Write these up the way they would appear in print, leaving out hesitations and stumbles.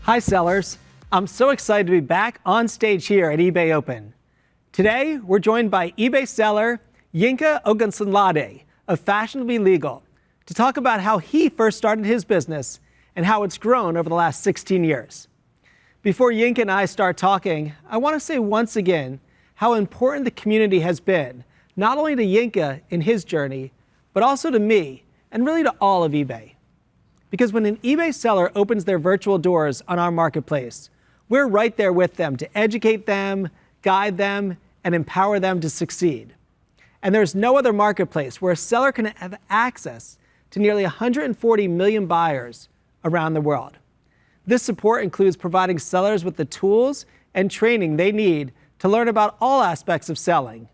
Hi sellers, I'm so excited to be back on stage here at eBay Open. Today, we're joined by eBay seller Yinka Ogunsunlade of Fashionably Legal to talk about how he first started his business and how it's grown over the last 16 years. Before Yinka and I start talking, I want to say once again how important the community has been, not only to Yinka in his journey, but also to me and really to all of eBay. Because when an eBay seller opens their virtual doors on our marketplace, we're right there with them to educate them, guide them, and empower them to succeed. And there's no other marketplace where a seller can have access to nearly 140 million buyers around the world. This support includes providing sellers with the tools and training they need to learn about all aspects of selling.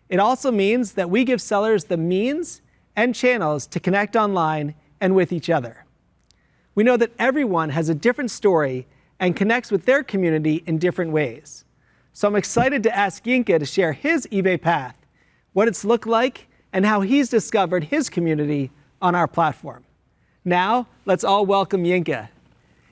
It also means that we give sellers the means and channels to connect online and with each other. We know that everyone has a different story and connects with their community in different ways. So I'm excited to ask Yinka to share his eBay path, what it's looked like, and how he's discovered his community on our platform. Now, let's all welcome Yinka.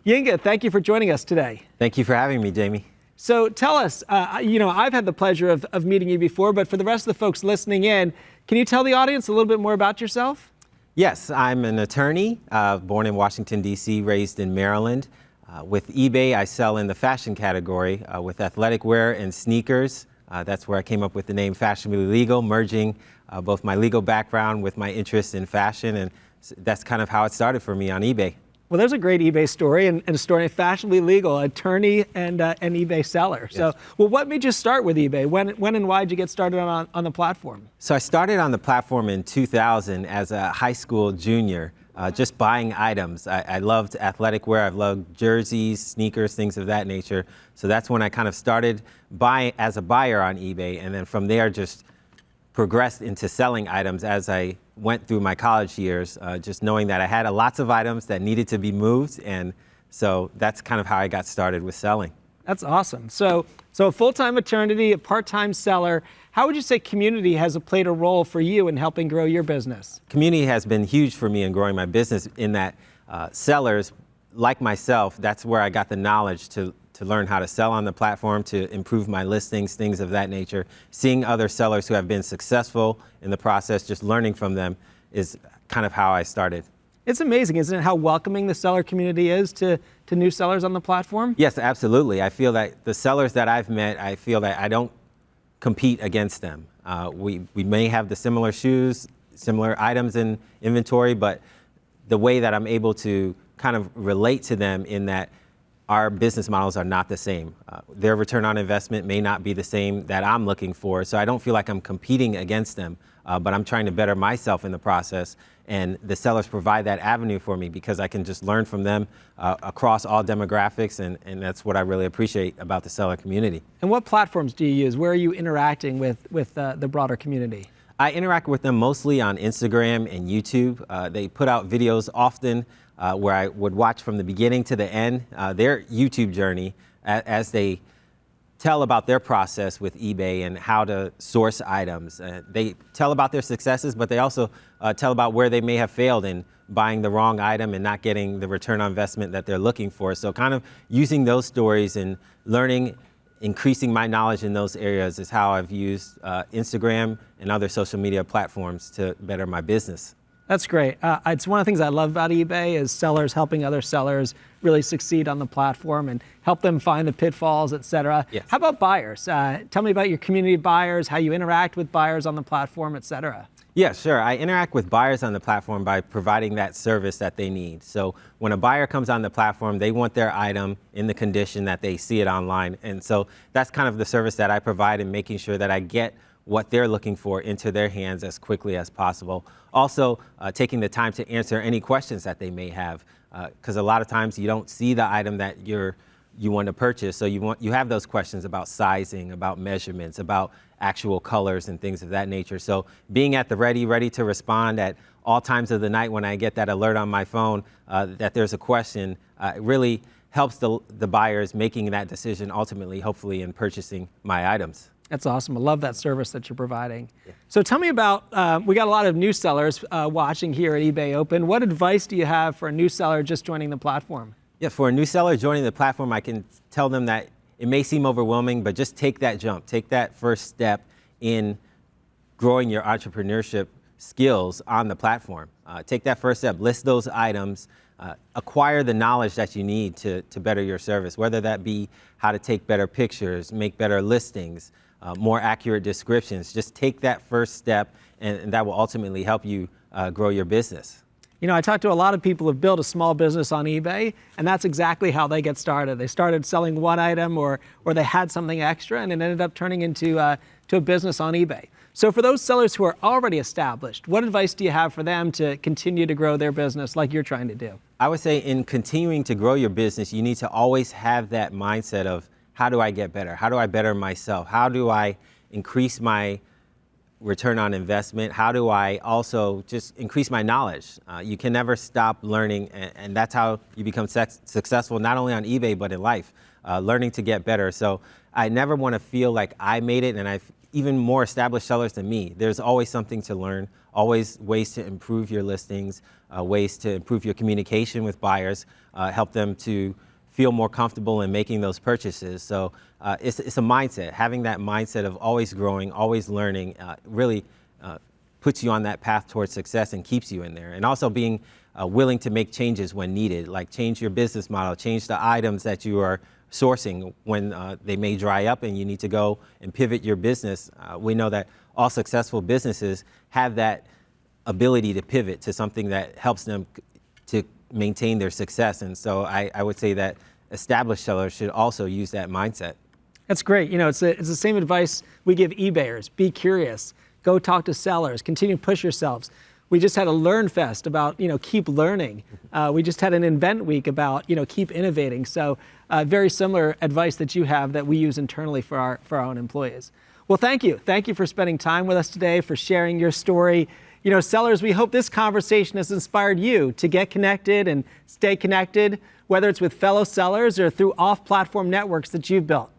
Yinka, thank you for joining us today. Thank you for having me, Jamie. So tell us, I've had the pleasure of meeting you before, but for the rest of the folks listening in, can you tell the audience a little bit more about yourself? Yes, I'm an attorney, born in Washington, D.C., raised in Maryland. With eBay, I sell in the fashion category with athletic wear and sneakers. That's where I came up with the name Fashionably Legal, merging both my legal background with my interest in fashion, and that's kind of how it started for me on eBay. Well, there's a great eBay story and a story of Fashionably Legal, attorney and an eBay seller. Yes. So, what made you start with eBay? When and why did you get started on the platform? So I started on the platform in 2000 as a high school junior, just buying items. I loved athletic wear. I loved jerseys, sneakers, things of that nature. So that's when I kind of started buying as a buyer on eBay, and then from there just progressed into selling items as I went through my college years, just knowing that I had lots of items that needed to be moved, and so that's kind of how I got started with selling. That's awesome. So a full-time attorney, a part-time seller. How would you say community has played a role for you in helping grow your business? Community has been huge for me in growing my business in that sellers like myself, that's where I got the knowledge to learn how to sell on the platform, to improve my listings, things of that nature. Seeing other sellers who have been successful in the process, just learning from them is kind of how I started. It's amazing, isn't it, how welcoming the seller community is to new sellers on the platform? Yes, absolutely. I feel that the sellers that I've met, I feel that I don't compete against them. We may have the similar shoes, similar items in inventory, but the way that I'm able to kind of relate to them in that our business models are not the same. Their return on investment may not be the same that I'm looking for, so I don't feel like I'm competing against them, but I'm trying to better myself in the process, and the sellers provide that avenue for me because I can just learn from them across all demographics, and that's what I really appreciate about the seller community. And what platforms do you use? Where are you interacting with the broader community? I interact with them mostly on Instagram and YouTube. They put out videos often where I would watch from the beginning to the end, their YouTube journey as they tell about their process with eBay and how to source items. They tell about their successes, but they also tell about where they may have failed in buying the wrong item and not getting the return on investment that they're looking for. So kind of using those stories and learning, increasing my knowledge in those areas is how I've used Instagram and other social media platforms to better my business. That's great. It's one of the things I love about eBay is sellers helping other sellers really succeed on the platform and help them find the pitfalls, et cetera. Yes. How about buyers? Tell me about your community of buyers, how you interact with buyers on the platform, et cetera. Yeah, sure. I interact with buyers on the platform by providing that service that they need. So when a buyer comes on the platform, they want their item in the condition that they see it online. And so that's kind of the service that I provide in making sure that I get what they're looking for into their hands as quickly as possible. Also, taking the time to answer any questions that they may have, because a lot of times you don't see the item that you want to purchase, so you have those questions about sizing, about measurements, about actual colors and things of that nature. So being at the ready to respond at all times of the night when I get that alert on my phone that there's a question, really helps the buyers making that decision ultimately, hopefully, in purchasing my items. That's awesome. I love that service that you're providing. Yeah. So tell me about, we got a lot of new sellers watching here at eBay Open. What advice do you have for a new seller just joining the platform? Yeah, for a new seller joining the platform, I can tell them that it may seem overwhelming, but just take that jump, take that first step in growing your entrepreneurship skills on the platform. Take that first step, list those items, acquire the knowledge that you need to better your service, whether that be how to take better pictures, make better listings, more accurate descriptions. Just take that first step, and that will ultimately help you grow your business. You know, I talked to a lot of people who've built a small business on eBay, and that's exactly how they get started. They started selling one item or they had something extra, and it ended up turning into to a business on eBay. So for those sellers who are already established, what advice do you have for them to continue to grow their business like you're trying to do? I would say in continuing to grow your business, you need to always have that mindset of, how do I get better? How do I better myself? How do I increase my return on investment? How do I also just increase my knowledge? You can never stop learning, and that's how you become successful, not only on eBay, but in life, learning to get better. So I never want to feel like I made it, and I've even more established sellers than me. There's always something to learn, always ways to improve your listings, ways to improve your communication with buyers, help them to feel more comfortable in making those purchases. So it's a mindset. Having that mindset of always growing, always learning, really puts you on that path towards success and keeps you in there. And also being willing to make changes when needed, like change your business model, change the items that you are sourcing when they may dry up and you need to go and pivot your business. We know that all successful businesses have that ability to pivot to something that helps them to maintain their success. And so I would say that established sellers should also use that mindset. That's great. You know, it's the same advice we give eBayers. Be curious. Go talk to sellers. Continue to push yourselves. We just had a Learn Fest about, keep learning. We just had an Invent Week about, keep innovating. So very similar advice that you have that we use internally for our own employees. Well, thank you. Thank you for spending time with us today, for sharing your story. You know, sellers, we hope this conversation has inspired you to get connected and stay connected, whether it's with fellow sellers or through off-platform networks that you've built.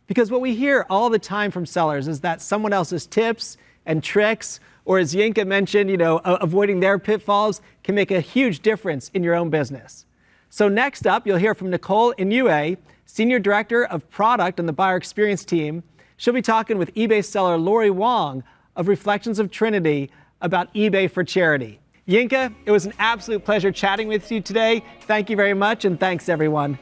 Because what we hear all the time from sellers is that someone else's tips and tricks, or as Yinka mentioned, avoiding their pitfalls can make a huge difference in your own business. So next up, you'll hear from Nicole Iannone, Senior Director of Product on the Buyer Experience team. She'll be talking with eBay seller Lori Wong of Reflections of Trinity about eBay for charity. Yinka, it was an absolute pleasure chatting with you today. Thank you very much, and thanks everyone.